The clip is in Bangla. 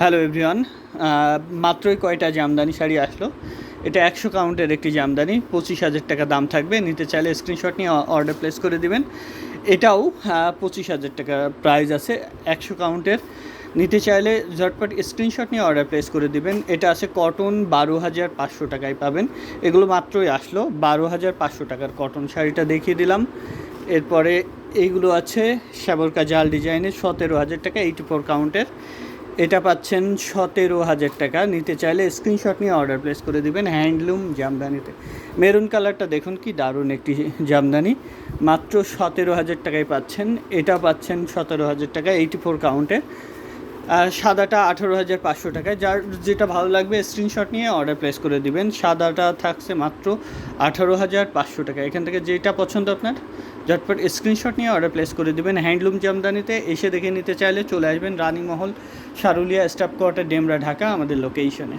হ্যালো এভরিওয়ান, মাত্রই কয়টা জামদানি শাড়ি আসলো। এটা 100 কাউন্টের একটি জামদানি, 25,000 টাকা দাম থাকবে। নিতে চাইলে স্ক্রিনশট নিয়ে অর্ডার প্লেস করে দিবেন। এটাও 25,000 টাকা প্রাইস আছে 100 কাউন্টের। নিতে চাইলে ঝটপট স্ক্রিনশট নিয়ে অর্ডার প্লেস করে দিবেন। এটা আছে কটন, 12,500 টাকায় পাবেন। এগুলো মাত্রই আসলো, 12,500 টাকার কটন শাড়িটা দেখিয়ে দিলাম। এরপরে এইগুলো আছে শ্যাবরকা জাল ডিজাইনের, 17,000 টাকা, 84 কাউন্টের। এটা পাচ্ছেন 17,000 টাকা। নিতে চাইলে স্ক্রিনশট নিয়ে অর্ডার প্লেস করে দিবেন। হ্যান্ডলুম জামদানিতে মেরুন কালারটা দেখুন কি দারুণ একটি জামদানি, মাত্র 17,000 টাকায় পাচ্ছেন। এটা পাচ্ছেন 17,000 টাকা, 84 কাউন্টে। আর সাদাটা 18,500 টাকায়। যার যেটা ভালো লাগবে স্ক্রিনশট নিয়ে অর্ডার প্লেস করে দিবেন। সাদাটা থাকছে মাত্র 18,500 টাকা। এখান থেকে যেটা পছন্দ আপনার ঝটপট স্ক্রিনশট নিয়ে অর্ডার প্লেস করে দিবেন। হ্যান্ডলুম জামদানিতে এসে দেখে নিতে চাইলে চলে আসবেন রানীমহল, সারুলিয়া, স্টাফ কোয়ার্টার, ডেমরা, ঢাকা, আমাদের লোকেশনে।